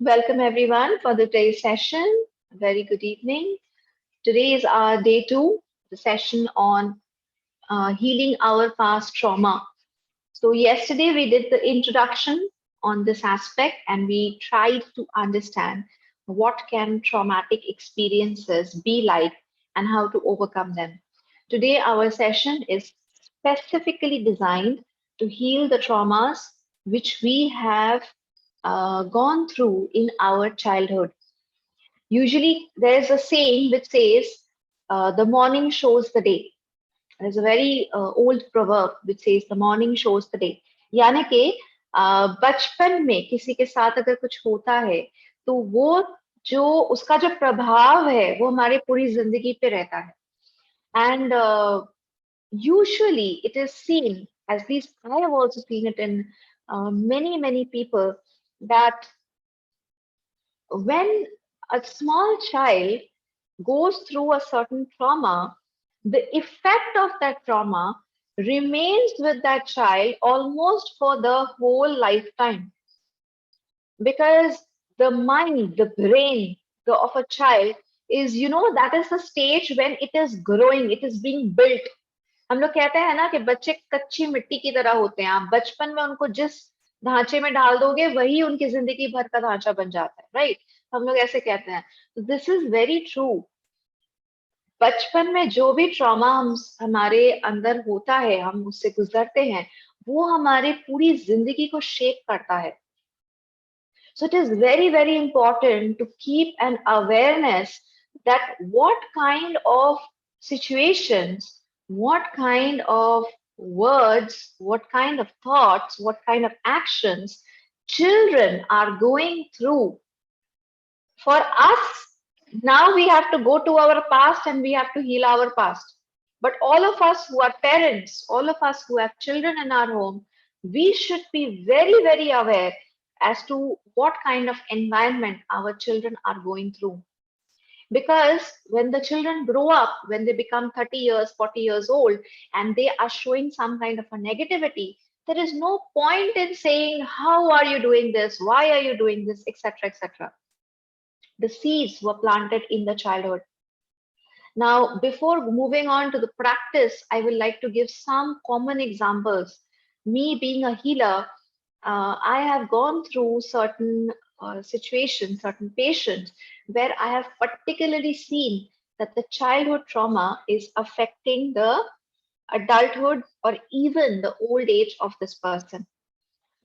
Welcome everyone for today's session. Very good evening. Today is our day two, the session on healing our past trauma. So yesterday we did the introduction on this aspect and we tried to understand what can traumatic experiences be like and how to overcome them. Today our session is specifically designed to heal the traumas which we have gone through in our childhood. Usually, there's a saying which says, the morning shows the day. There's a very old proverb which says, the morning shows the day. यानी कि बचपन में किसी के साथ अगर कुछ होता है, तो वो जो उसका जो प्रभाव है, वो हमारे पूरी जिंदगी पे रहता है. And usually, it is seen, at least I have also seen it in many people, that when a small child goes through a certain trauma, the effect of that trauma remains with that child almost for the whole lifetime. Because the mind, the brain of a child is, that is the stage when it is growing, it is being built. हम लोग कहते हैं ना कि बच्चे कच्ची मिट्टी की तरह होते हैं. आप बचपन में उनको जिस ढांचे में डाल दोगे वही उनकी जिंदगी भर का ढांचा बन जाता है, राइट? हम लोग ऐसे कहते हैं. This is very true. बचपन में जो भी ट्रॉमा हमारे अंदर होता है, हम उससे गुजरते हैं, वो हमारे पूरी जिंदगी को शेप करता है. So it is very important to keep an awareness that what kind of situations, what kind of words, what kind of thoughts, what kind of actions children are going through. For us, now we have to go to our past and we have to heal our past. But all of us who are parents, all of us who have children in our home, we should be very aware as to what kind of environment our children are going through. Because when the children grow up, when they become 30 years, 40 years old, and they are showing some kind of a negativity, there is no point in saying, how are you doing this? Why are you doing this? Etc. etc. The seeds were planted in the childhood. Now, before moving on to the practice, I would like to give some common examples. Me being a healer, I have gone through certain situations, certain patients, where I have particularly seen that the childhood trauma is affecting the adulthood or even the old age of this person.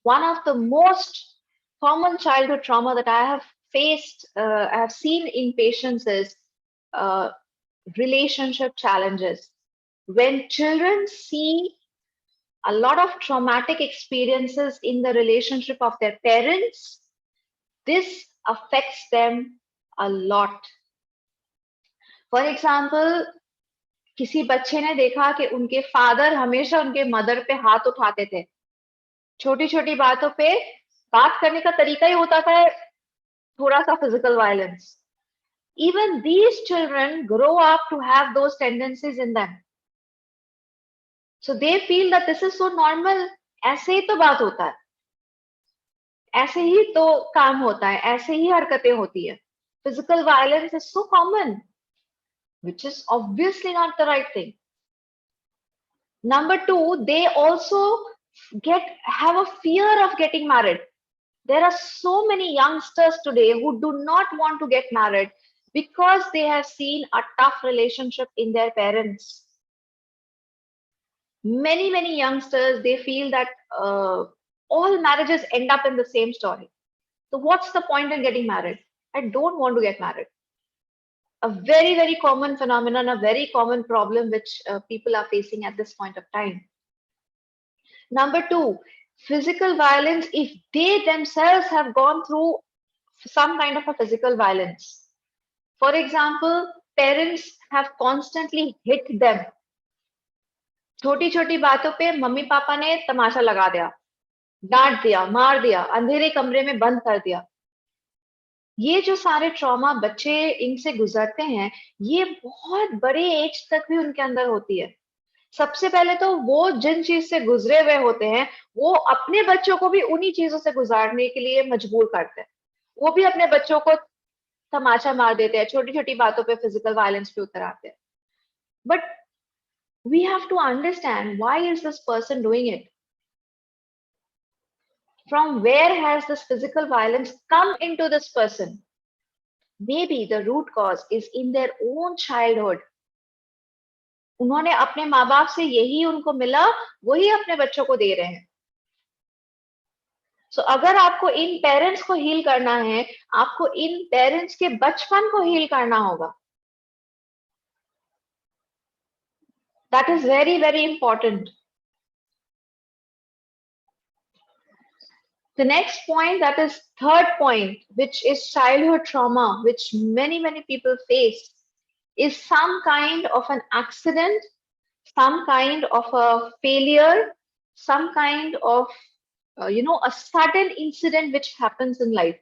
One of the most common childhood trauma that I have faced, I have seen in patients is uh, relationship challenges. When children see a lot of traumatic experiences in the relationship of their parents, this affects them a lot. For example, किसी बच्चे ने देखा कि उनके father हमेशा उनके mother पे हाथ उठाते थे. छोटी छोटी बातों पे बात करने का तरीका ही होता था थोड़ा सा physical violence. Even these children grow up to have those tendencies in them. So they feel that this is so normal. ऐसे ही तो बात होता है, ऐसे ही तो काम होता है, ऐसे ही हरकतें होती है. Physical violence is so common, which is obviously not the right thing. Number two, they also have a fear of getting married. There are so many youngsters today who do not want to get married because they have seen a tough relationship in their parents. Many youngsters, they feel that all marriages end up in the same story. So what's the point in getting married? I don't want to get married. A very common phenomenon, a very common problem which people are facing at this point of time. Number two, physical violence, if they themselves have gone through some kind of a physical violence. For example, parents have constantly hit them. छोटी छोटी बातों पे mummy papa ने तमाशा लगा दिया, डांट दिया, मार दिया, अंधेरे कमरे में बंद कर दिया. ये जो सारे ट्रॉमा बच्चे इनसे गुजरते हैं, ये बहुत बड़े एज तक भी उनके अंदर होती है. सबसे पहले तो वो जिन चीज से गुजरे हुए होते हैं, वो अपने बच्चों को भी उन्हीं चीजों से गुजारने के लिए मजबूर करते हैं. वो भी अपने बच्चों को तमाचा मार देते हैं, छोटी छोटी बातों पे फिजिकल वायलेंस पे उतर आते हैं. But we have to understand why is this person doing it. From where has this physical violence come into this person? Maybe the root cause is in their own childhood. उन्होंने अपने माँ बाप से यही उनको मिला, वही अपने बच्चों को दे रहे हैं. सो अगर आपको इन पेरेंट्स को हील करना है, आपको इन पेरेंट्स के बचपन को हील करना होगा. That is very very important. The next point, that is third point, which is childhood trauma, which many people face, is some kind of an accident, some kind of a failure, some kind of a sudden incident which happens in life.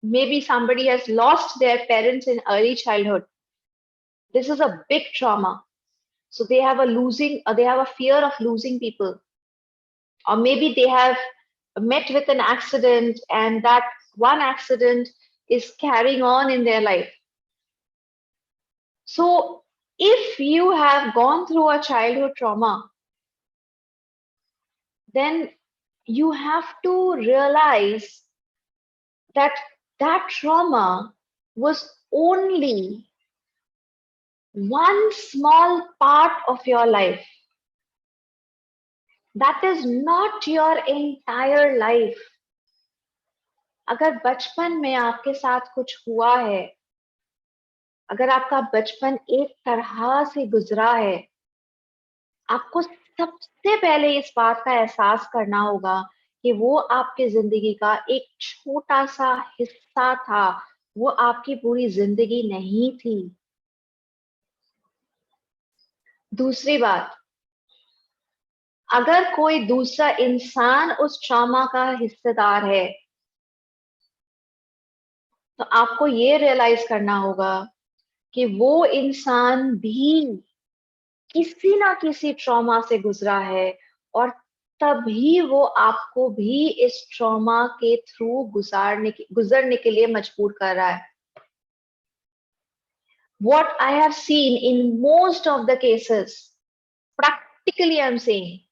Maybe somebody has lost their parents in early childhood. This is a big trauma. So they have a fear of losing people, or maybe they have met with an accident, and that one accident is carrying on in their life. So if you have gone through a childhood trauma, then you have to realize that that trauma was only one small part of your life. That is not your entire life. अगर बचपन में आपके साथ कुछ हुआ है, अगर आपका बचपन एक तरह से गुजरा है, आपको सबसे पहले इस बात का एहसास करना होगा कि वो आपकी जिंदगी का एक छोटा सा हिस्सा था, वो आपकी पूरी जिंदगी नहीं थी. दूसरी बात, अगर कोई दूसरा इंसान उस ट्रॉमा का हिस्सेदार है, तो आपको ये रियलाइज करना होगा कि वो इंसान भी किसी ना किसी ट्रॉमा से गुजरा है, और तभी वो आपको भी इस ट्रॉमा के थ्रू गुजरने के लिए मजबूर कर रहा है. What I have seen in most of the cases, practically I'm saying,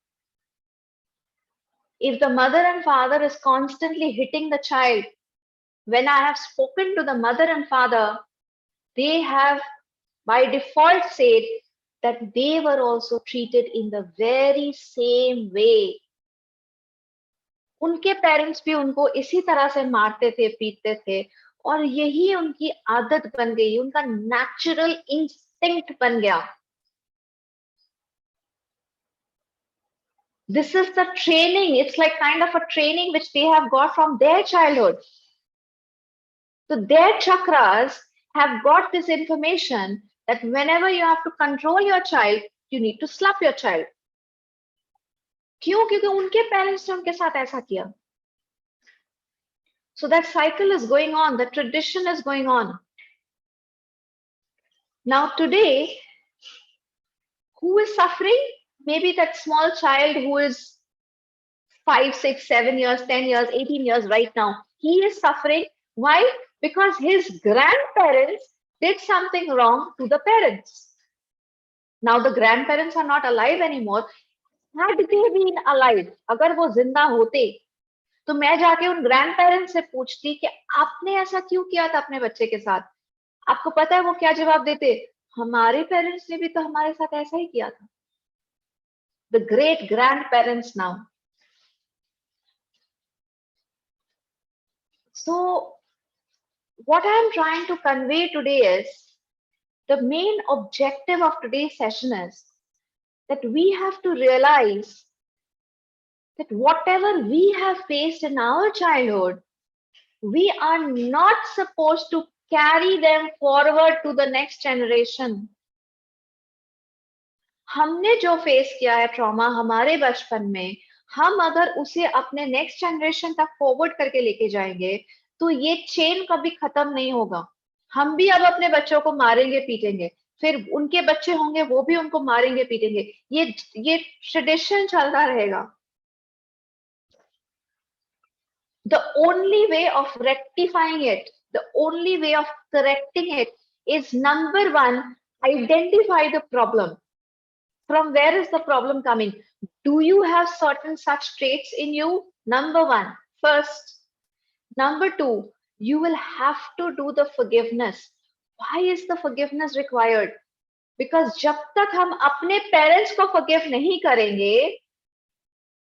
if the mother and father is constantly hitting the child, when I have spoken to the mother and father, they have by default said that they were also treated in the very same way. उनके parents भी उनको इसी तरह से मारते थे, पीटते थे, और यही उनकी आदत बन गई, उनका नेचुरल इंस्टिंक्ट बन गया. This is the training. It's like kind of a training which they have got from their childhood. So their chakras have got this information that whenever you have to control your child, you need to slap your child. क्यों? क्योंकि उनके parents ने उनके साथ ऐसा किया. So that cycle is going on, the tradition is going on. Now today, who is suffering? Maybe that small child who is 5, 6, 7 years, 10 years, 18 years right now. He is suffering. Why? Because his grandparents did something wrong to the parents. Now the grandparents are not alive anymore. Had they been alive, अगर वो जिंदा होते, तो मैं जाके उन grandparents से पूछती कि आपने ऐसा क्यों किया था अपने बच्चे के साथ. आपको पता है वो क्या जवाब देते? हमारे पेरेंट्स ने भी तो हमारे साथ ऐसा ही किया था. The great grandparents now. So what I'm trying to convey today is, the main objective of today's session is that we have to realize that whatever we have faced in our childhood, we are not supposed to carry them forward to the next generation. हमने जो face किया है trauma हमारे बचपन में, हम अगर उसे अपने नेक्स्ट जनरेशन तक फॉरवर्ड करके लेके जाएंगे, तो ये चेन कभी खत्म नहीं होगा. हम भी अब अपने बच्चों को मारेंगे, पीटेंगे, फिर उनके बच्चे होंगे, वो भी उनको मारेंगे, पीटेंगे. ये ट्रेडिशन चलता रहेगा. The only way of rectifying it, the only way of correcting it is number one, identify the problem. From where is the problem coming? Do you have certain such traits in you? Number one, first. Number two, you will have to do the forgiveness. Why is the forgiveness required? Because जब तक हम अपने parents को forgive नहीं करेंगे,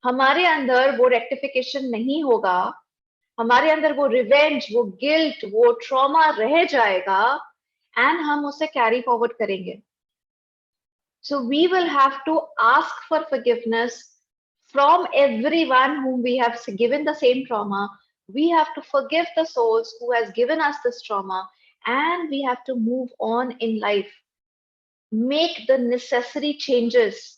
हमारे अंदर वो रेक्टिफिकेशन नहीं होगा, हमारे अंदर वो रिवेंज, वो गिल्ट, वो ट्रॉमा रह जाएगा एंड हम उसे कैरी फॉरवर्ड करेंगे. So we will have to ask for forgiveness from everyone whom we have given the same trauma. We have to forgive the souls who has given us this trauma, and we have to move on in life. Make the necessary changes.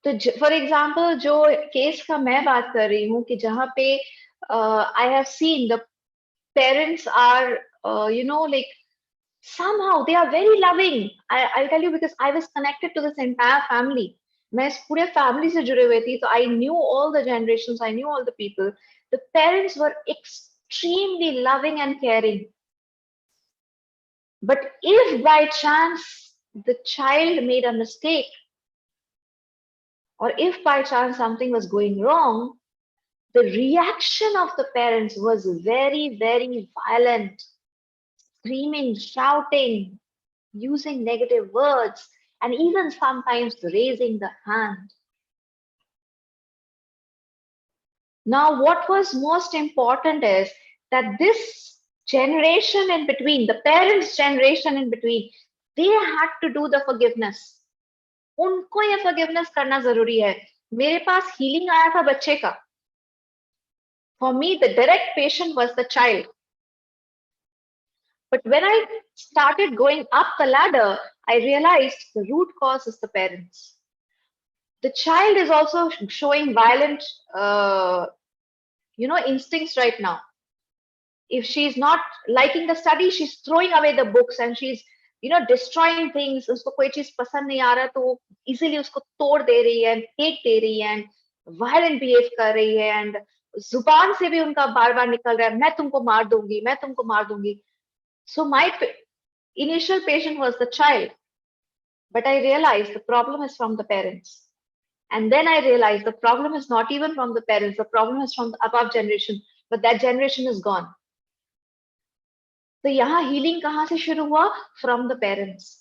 तो for example जो case का मैं बात कर रही हूँ कि जहाँ पे I have seen the parents are like somehow they are very loving. I'll tell you because I was connected to this entire family. मैं इस पूरे फैमिली से जुड़े हुए थी, तो I knew all the generations, I knew all the people. The parents were extremely loving and caring. But if by chance the child made a mistake, or if by chance something was going wrong, the reaction of the parents was very, very violent, screaming, shouting, using negative words, and even sometimes raising the hand. Now, what was most important is that this generation in between, the parents' generation in between, they had to do the forgiveness. उनको ये forgiveness करना जरूरी है. मेरे पास healing आया था बच्चे का. For me, the direct patient was the child. But when I started going up the ladder, I realized the root cause is the parents. The child is also showing violent, instincts right now. If she's not liking the study, she's throwing away the books and she's, destroying things. उसको कोई चीज पसंद नहीं आ रहा तो easily उसको तोड़ दे रही है, फेंक दे रही है, violent behave कर रही है, and जुबान से भी उनका बार बार निकल रहा है, मैं तुमको मार दूंगी, मैं तुमको मार दूंगी. So my initial patient was the child, but I realized the problem is from the parents. And then I realized the problem is not even from the parents, the problem is from the above generation, but that generation is gone. तो यहाँ healing कहाँ से शुरू हुआ? From the parents.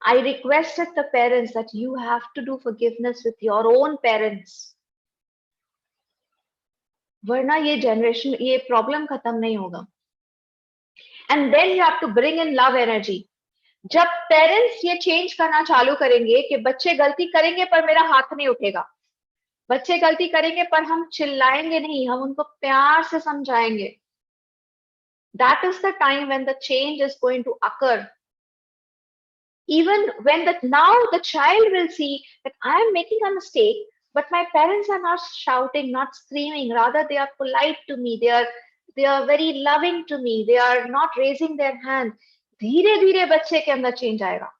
I requested the parents that you have to do forgiveness with your own parents. वरना ये generation, ये problem खत्म नहीं होगा. And then you have to bring in love energy. जब पेरेंट्स ये चेंज करना चालू करेंगे कि बच्चे गलती करेंगे पर मेरा हाथ नहीं उठेगा, बच्चे गलती करेंगे पर हम चिल्लाएंगे नहीं, हम उनको प्यार से समझाएंगे, that is the time when the change is going to occur. Even when now the child will see that I am making a mistake, but my parents are not shouting, not screaming, rather they are polite to me, they are very loving to me, they are not raising their hand. धीरे धीरे बच्चे के अंदर change आएगा.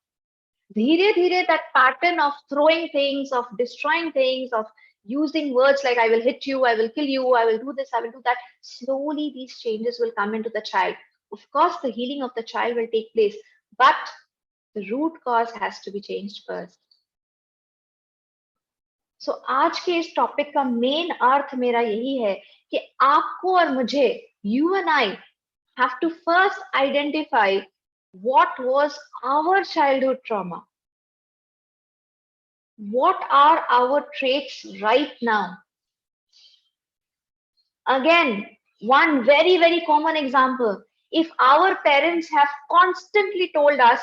धीरे धीरे that pattern of throwing things, of destroying things, of using words like I will hit you, I will kill you, I will do this, I will do that, slowly these changes will come into the child. Of course, the healing of the child will take place, but the root cause has to be changed first. So आज के इस topic का main अर्थ मेरा यही है कि आपको और मुझे, you and I have to first identify what was our childhood trauma. What are our traits right now? Again, one very, very common example. If our parents have constantly told us,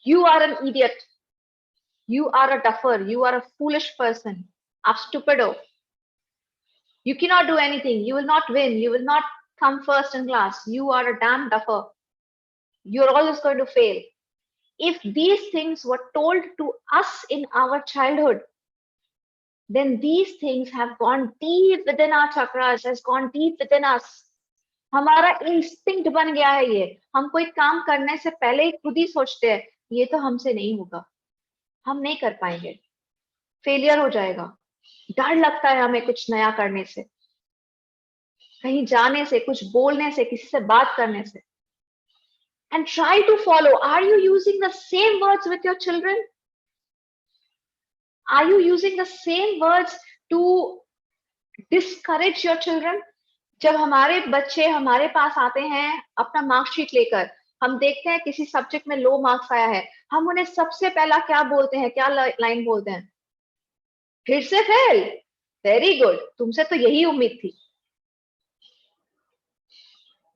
you are an idiot, you are a duffer, you are a foolish person, a stupido, you cannot do anything, you will not win, you will not come first in class, you are a damn duffer, you're always going to fail. If these things were told to us in our childhood, then these things have gone deep within our chakras, has gone deep within us. हमारा instinct बन गया है ये. हम कोई काम करने से पहले ही खुद ही सोचते हैं, ये तो हमसे नहीं होगा, हम नहीं कर पाएंगे, फेलियर हो जाएगा. डर लगता है हमें कुछ नया करने से, कहीं जाने से, कुछ बोलने से, किसी से बात करने से. And try to follow. Are you using the same words with your children? Are you using the same words to discourage your children? जब हमारे बच्चे हमारे पास आते हैं अपना मार्कशीट लेकर, हम देखते हैं किसी सब्जेक्ट में लो मार्क्स आया है, हम उन्हें सबसे पहला क्या बोलते हैं, क्या लाइन बोलते हैं? फिर से फेल, वेरी गुड, तुमसे तो यही उम्मीद थी.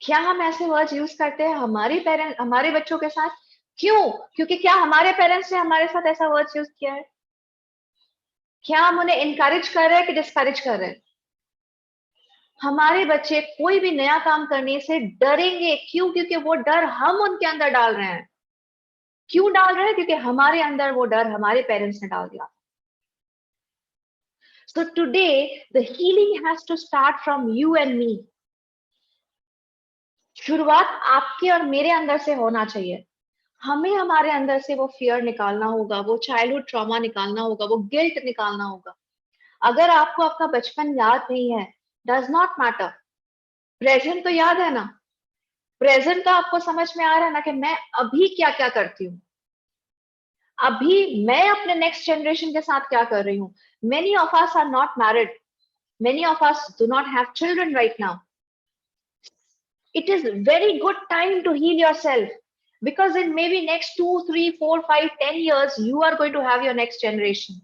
क्या हम ऐसे वर्ड्स यूज करते हैं हमारे बच्चों के साथ? क्यों? क्योंकि क्या हमारे पेरेंट्स ने हमारे साथ ऐसा वर्ड्स यूज किया है? क्या हम उन्हें इनकरेज कर रहे हैं कि डिस्करेज कर रहे हैं? हमारे बच्चे कोई भी नया काम करने से डरेंगे. क्यों? क्योंकि वो डर हम उनके अंदर डाल रहे हैं. क्यों डाल रहे हैं? क्योंकि हमारे अंदर वो डर हमारे पेरेंट्स ने डाल दिया. So today the healing has to start from you and me. शुरुआत आपके और मेरे अंदर से होना चाहिए. हमें हमारे अंदर से वो फियर निकालना होगा, वो चाइल्डहुड ट्रॉमा निकालना होगा, वो गिल्ट निकालना होगा. अगर आपको आपका बचपन याद नहीं है, डज नॉट मैटर, प्रेजेंट तो याद है ना. प्रेजेंट का आपको समझ में आ रहा है ना कि मैं अभी क्या क्या करती हूँ, अभी मैं अपने नेक्स्ट जनरेशन के साथ क्या कर रही हूँ. Many of us are not married, many of us do not have children right now. It is very good time to heal yourself, because in maybe next 2, 3, 4, 5, 10 years you are going to have your next generation.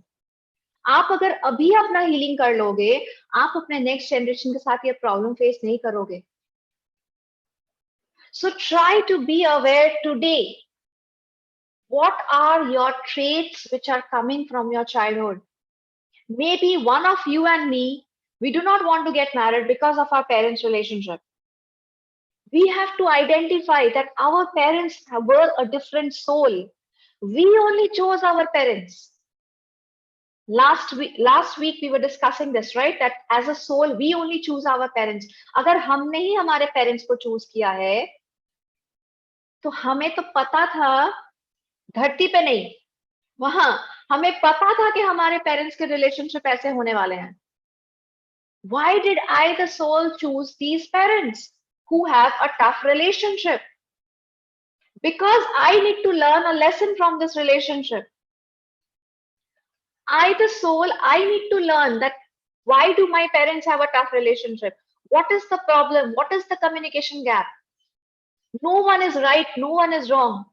आप अगर अभी अपना healing कर लोगे, आप अपने next generation के साथ ये प्रॉब्लम फेस नहीं करोगे. So try to be aware today. What are your traits which are coming from your childhood? Maybe one of you and me, we do not want to get married because of our parents' relationship. We have to identify that our parents were a different soul. We only chose our parents. Last week we were discussing this, right? That as a soul, we only choose our parents. अगर हमने ही हमारे parents को choose किया है, तो हमें तो पता था, धरती पे नहीं, वहां हमें पता था कि हमारे पेरेंट्स के रिलेशनशिप ऐसे होने वाले हैं. Why did I, the soul, choose these parents who have a tough relationship? Because I need to learn a lesson from this relationship. I, the soul, I need to learn that why do my parents have a tough relationship? What is the problem? What is the communication gap? No one is right, no one is wrong.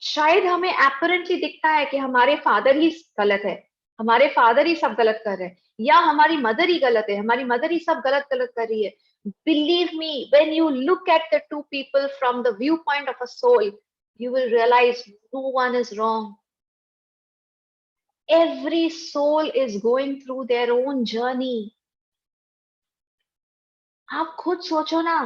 शायद हमें apparently दिखता है कि हमारे father ही गलत है, हमारे father ही सब गलत कर रहे हैं, या हमारी मदर ही गलत है, हमारी मदर ही सब गलत गलत कर रही है. Believe me, when you look at the two people from the viewpoint of a soul, you will realize no one is wrong. Every soul is going through their own journey. आप खुद सोचो ना,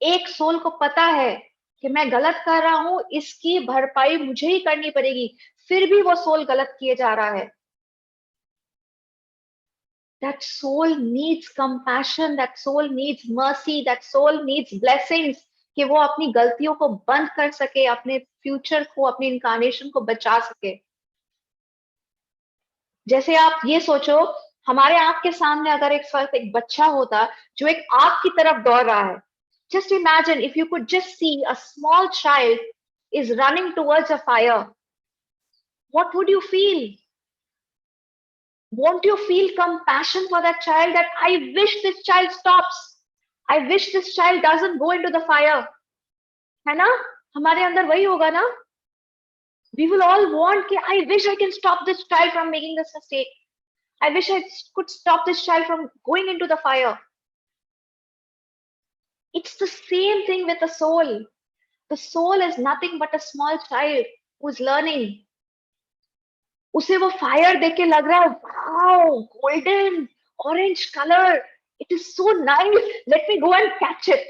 एक सोल को पता है कि मैं गलत कर रहा हूं, इसकी भरपाई मुझे ही करनी पड़ेगी, फिर भी वो सोल गलत किए जा रहा है. That soul needs compassion, that soul needs mercy, that soul needs blessings, कि वो अपनी गलतियों को बंद कर सके, अपने फ्यूचर को, अपनी इनकारनेशन को बचा सके. जैसे आप ये सोचो, हमारे आंख के सामने अगर एक बच्चा होता जो एक आग की तरफ दौड़ रहा है. Just imagine if you could just see a small child is running towards a fire. What would you feel? Won't you feel compassion for that child, that I wish this child stops? I wish this child doesn't go into the fire. है ना? हमारे अंदर वही होगा ना? We will all want कि I wish I can stop this child from making this mistake. I wish I could stop this child from going into the fire. It's the same thing with the soul. The soul is nothing but a small child who's learning. उसे वो fire देख के लग रहा है, wow, golden orange colour, it is so nice, let me go and catch it.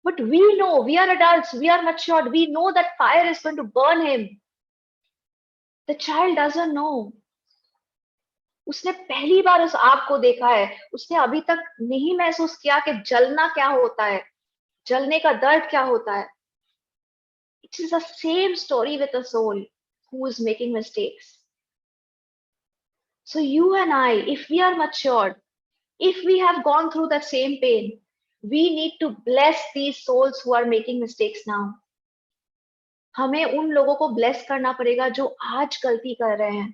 But we know, we are adults, we are matured, we know that fire is going to burn him. The child doesn't know. उसने पहली बार उस आग को देखा है, उसने अभी तक नहीं महसूस किया कि जलना क्या होता है, जलने का दर्द क्या होता है. It is the same story with a soul who is making mistakes. So you and I, if we are matured, if we have gone through the same pain, we need to bless these souls who are making mistakes now. हमें उन लोगों को bless करना पड़ेगा जो आज गलती कर रहे हैं.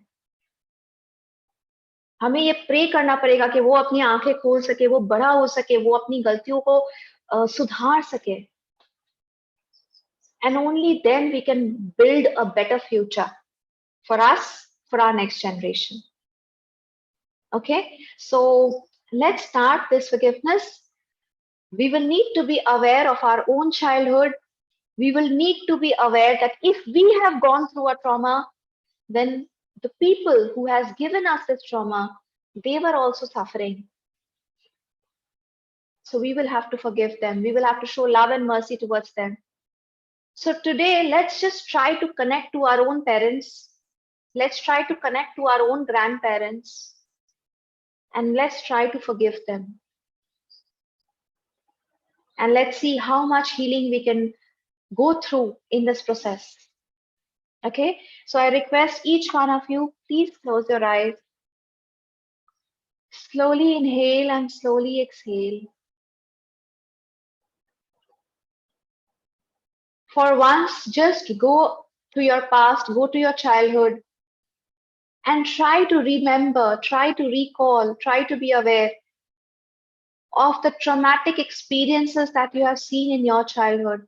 हमें ये प्रे करना पड़ेगा कि वो अपनी आंखें खोल सके, वो बड़ा हो सके, वो अपनी गलतियों को सुधार सके. And only then we can build a better future for us, for our next generation. Okay, so let's start this forgiveness. We will need to be aware of our own childhood. We will need to be aware that if we have gone through a trauma, then the people who has given us this trauma, they were also suffering. So we will have to forgive them. We will have to show love and mercy towards them. So today, let's just try to connect to our own parents. Let's try to connect to our own grandparents. And let's try to forgive them. And let's see how much healing we can go through in this process. Okay, so I request each one of you, please close your eyes. Slowly inhale and slowly exhale. For once, just go to your past, go to your childhood, and try to remember, try to recall, try to be aware of the traumatic experiences that you have seen in your childhood.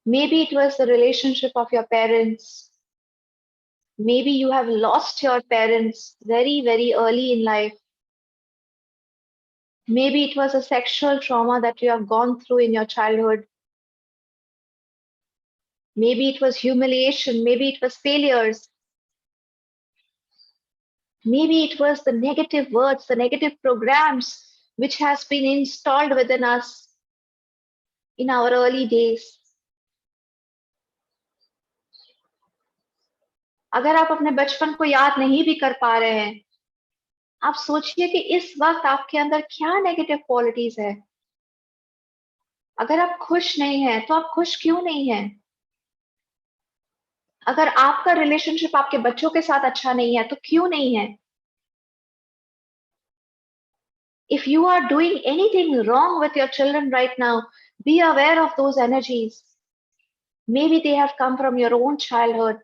Maybe it was the relationship of your parents. Maybe you have lost your parents very, very early in life. Maybe it was a sexual trauma that you have gone through in your childhood. Maybe it was humiliation. Maybe it was failures. Maybe it was the negative words, the negative programs which has been installed within us in our early days. अगर आप अपने बचपन को याद नहीं भी कर पा रहे हैं, आप सोचिए कि इस वक्त आपके अंदर क्या नेगेटिव क्वालिटीज है. अगर आप खुश नहीं हैं, तो आप खुश क्यों नहीं हैं? अगर आपका रिलेशनशिप आपके बच्चों के साथ अच्छा नहीं है, तो क्यों नहीं है? If you are doing anything wrong with your children right now, be aware of those energies. Maybe they have come from your own childhood.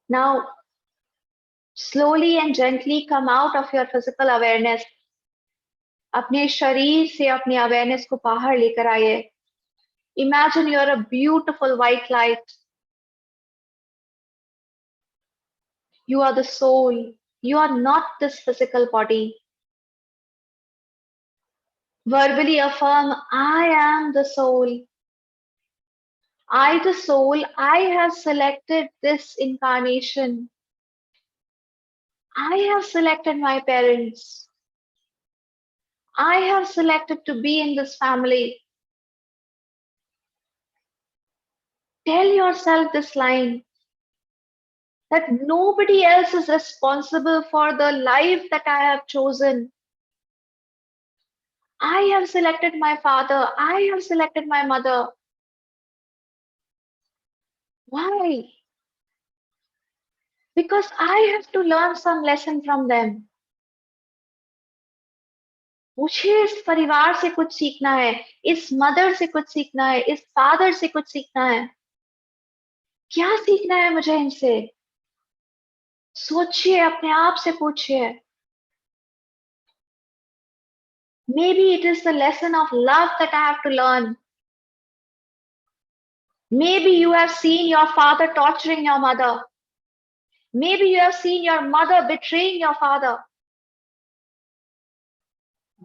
Now, slowly and gently come out of your physical awareness. अपने शरीर से अपने awareness को बाहर लेकर आइए. Imagine you're a beautiful white light. You are the soul. You are not this physical body. Verbally affirm, I am the soul. I, the soul, I have selected this incarnation. I have selected my parents. I have selected to be in this family. Tell yourself this line, that nobody else is responsible for the life that I have chosen. I have selected my father. I have selected my mother. Why? Because I have to learn some lesson from them. मुझे इस परिवार से कुछ सीखना है, इस mother से कुछ सीखना है, इस फादर से कुछ सीखना है. क्या सीखना है मुझे इनसे? सोचिए, अपने आप से पूछिए. Maybe it is the lesson of love that I have to learn. Maybe you have seen your father torturing your mother. Maybe you have seen your mother betraying your father.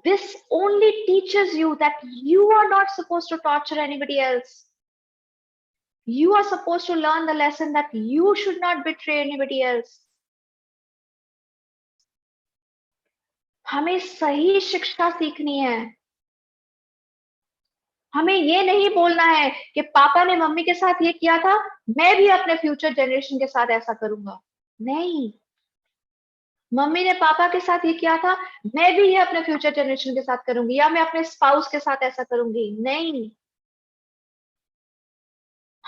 This only teaches you that you are not supposed to torture anybody else. You are supposed to learn the lesson that you should not betray anybody else. हमें सही शिक्षा सीखनी है. हमें ये नहीं बोलना है कि पापा ने मम्मी के साथ ये किया था, मैं भी अपने फ्यूचर जनरेशन के साथ ऐसा करूंगा. नहीं. मम्मी ने पापा के साथ ये किया था, मैं भी ये अपने फ्यूचर जनरेशन के साथ करूंगी, या मैं अपने स्पाउस के साथ ऐसा करूंगी. नहीं.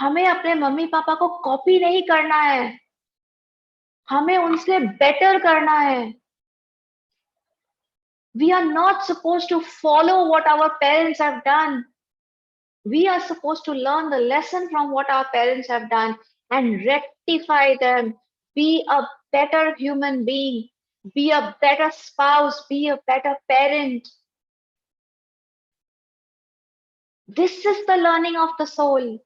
हमें अपने मम्मी पापा को कॉपी नहीं करना है, हमें उनसे बेटर करना है. We are not supposed to follow what our parents have done. We are supposed to learn the lesson from what our parents have done and rectify them. Be a better human being. Be a better spouse. Be a better parent. This is the learning of the soul.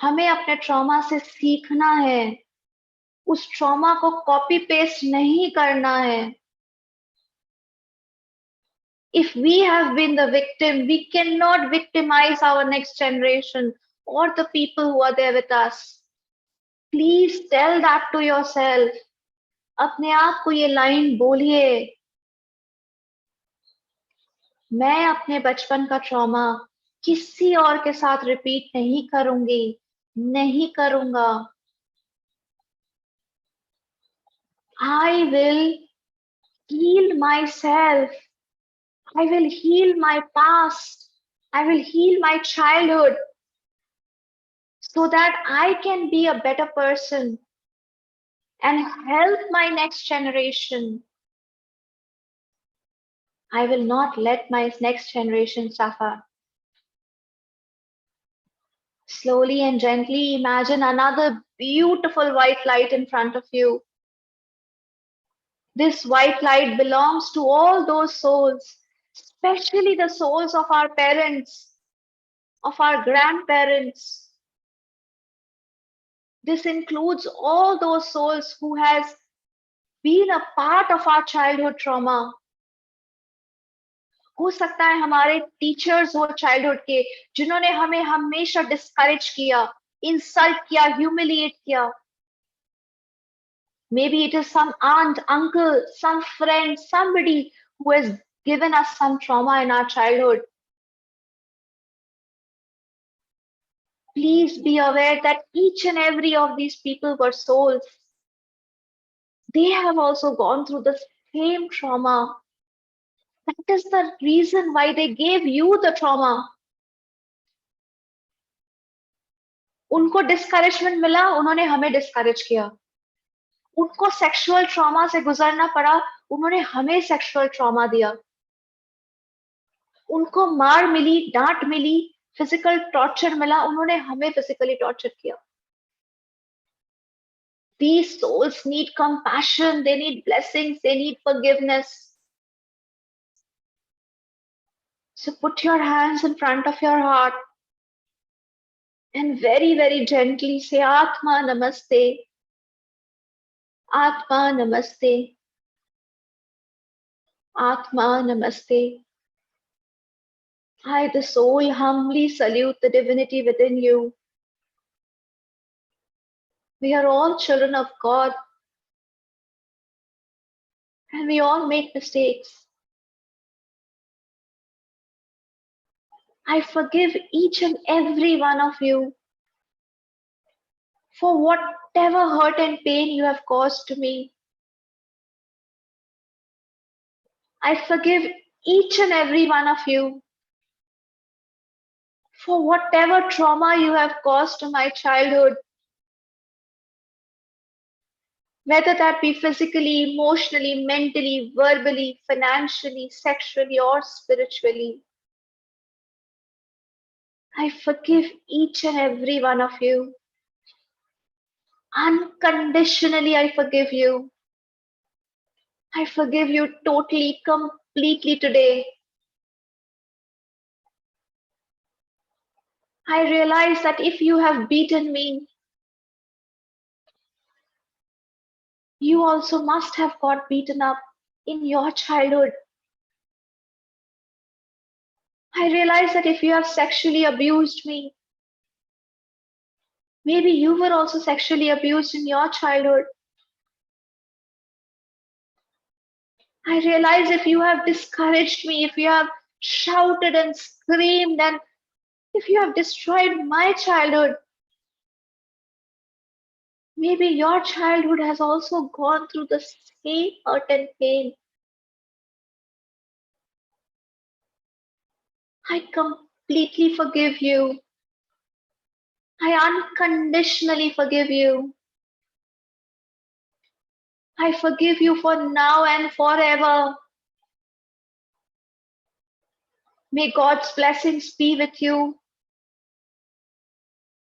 हमें अपने trauma से सीखना है, उस trauma को copy paste नहीं करना है. If we have been the victim, we cannot victimize our next generation or the people who are there with us. Please tell that to yourself. अपने आप को ये लाइन बोलिए, मैं अपने बचपन का ट्रॉमा किसी और के साथ रिपीट नहीं करूंगी, नहीं करूंगा. I will heal myself. I will heal my past. I will heal my childhood so that I can be a better person and help my next generation. I will not let my next generation suffer. Slowly and gently imagine another beautiful white light in front of you. This white light belongs to all those souls, especially the souls of our parents, of our grandparents. This includes all those souls who has been a part of our childhood trauma. हो सकता है हमारे teachers हो childhood के, जिन्होंने हमें हमेशा discourage किया, इंसल्ट किया, ह्यूमिलिएट किया. Maybe it is some aunt, uncle, some friend, somebody who has given us some trauma in our childhood. Please be aware that each and every of these people were souls. They have also gone through the same trauma. That is the reason why they gave you the trauma. उनको discouragement मिला, उन्होंने हमें discourage किया. उनको sexual trauma से गुजरना पड़ा, उन्होंने हमें सेक्सुअल ट्रॉमा दिया. उनको मार मिली, डांट मिली, फिजिकल टॉर्चर मिला, उन्होंने हमें फिजिकली टॉर्चर किया. These souls need compassion, they need blessings, they need forgiveness. So put your hands in front of your heart and very, very gently say Atma Namaste. Atma Namaste. Atma Namaste. I, the soul, humbly salute the divinity within you. We are all children of God and we all make mistakes. I forgive each and every one of you for whatever hurt and pain you have caused to me. I forgive each and every one of you for whatever trauma you have caused to my childhood, whether that be physically, emotionally, mentally, verbally, financially, sexually, or spiritually. I forgive each and every one of you. Unconditionally, I forgive you. I forgive you totally, completely today. I realize that if you have beaten me, you also must have got beaten up in your childhood. I realize that if you have sexually abused me, maybe you were also sexually abused in your childhood. I realize if you have discouraged me, if you have shouted and screamed, and if you have destroyed my childhood, maybe your childhood has also gone through the same hurt and pain. I completely forgive you. I unconditionally forgive you. I forgive you for now and forever. May God's blessings be with you.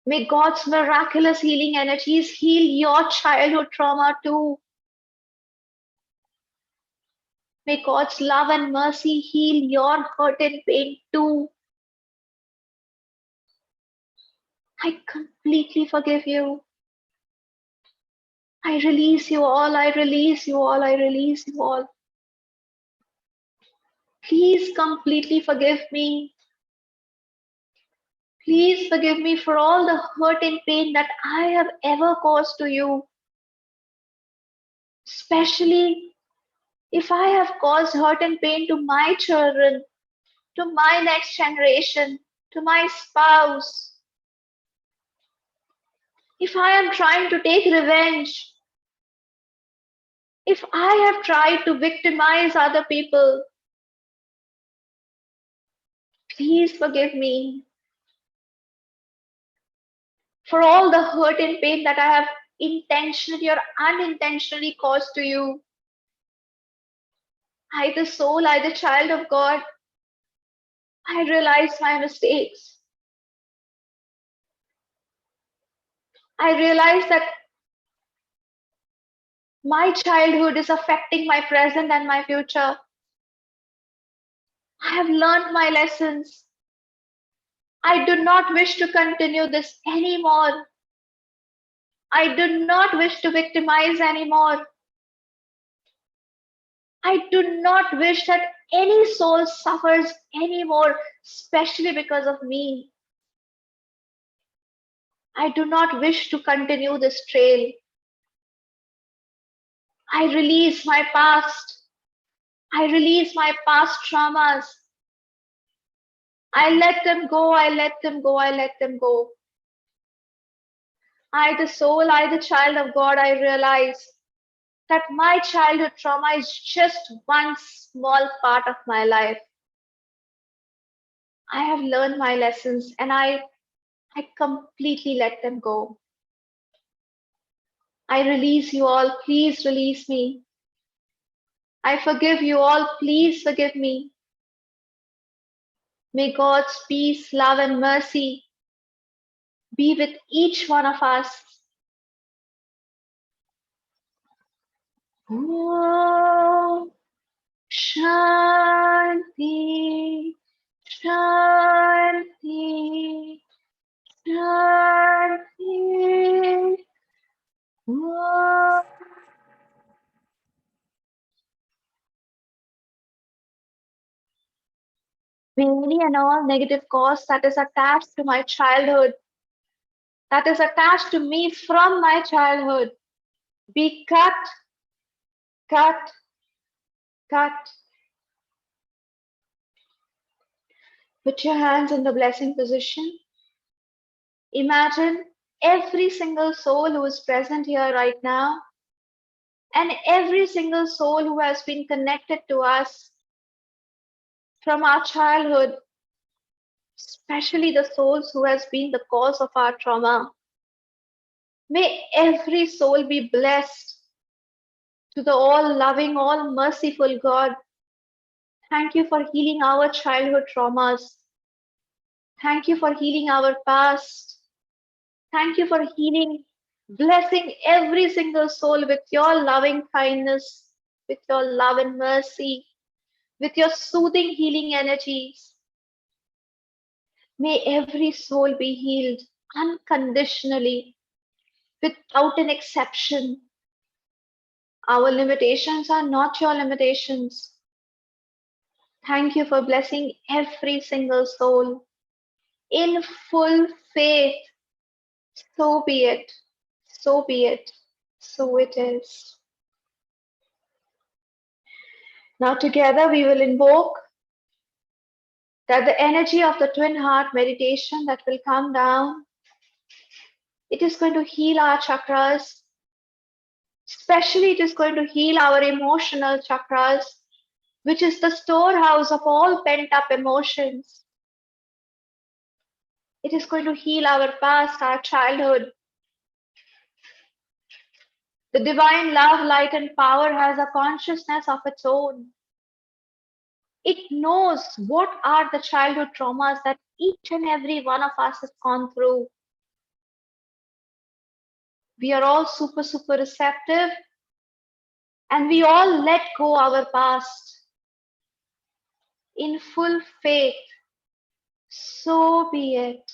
May God's miraculous healing energies heal your childhood trauma too. May God's love and mercy heal your hurt and pain too. I completely forgive you. I release you all. I release you all. I release you all. Please completely forgive me. Please forgive me for all the hurt and pain that I have ever caused to you. Especially if I have caused hurt and pain to my children, to my next generation, to my spouse. If I am trying to take revenge, if I have tried to victimize other people, please forgive me for all the hurt and pain that I have intentionally or unintentionally caused to you. I, the soul, I, the child of God, I realize my mistakes. I realize that my childhood is affecting my present and my future. I have learned my lessons. I do not wish to continue this anymore. I do not wish to victimize anymore. I do not wish that any soul suffers anymore, especially because of me. I do not wish to continue this trail. I release my past. I release my past traumas. I let them go. I let them go. I let them go. I, the soul, I, the child of God, I realize that my childhood trauma is just one small part of my life. I have learned my lessons and I completely let them go. I release you all. Please release me. I forgive you all. Please forgive me. May God's peace, love, and mercy be with each one of us. Om Shanti, Shanti, Shanti. Om. May any and all negative cause that is attached to my childhood, that is attached to me from my childhood, be cut, cut, cut. Put your hands in the blessing position. Imagine every single soul who is present here right now, and every single soul who has been connected to us from our childhood, especially the souls who has been the cause of our trauma. May every soul be blessed to the all-loving, all-merciful God. Thank you for healing our childhood traumas. Thank you for healing our past. Thank you for healing, blessing every single soul with your loving kindness, with your love and mercy, with your soothing healing energies. May every soul be healed unconditionally, without an exception. Our limitations are not your limitations. Thank you for blessing every single soul in full faith. So be it. So be it. So it is. Now together we will invoke that the energy of the twin heart meditation that will come down, it is going to heal our chakras. Especially it is going to heal our emotional chakras, which is the storehouse of all pent up emotions. It is going to heal our past, our childhood. The divine love, light, and power has a consciousness of its own. It knows what are the childhood traumas that each and every one of us has gone through. We are all super, super receptive, and we all let go our past in full faith. So be it.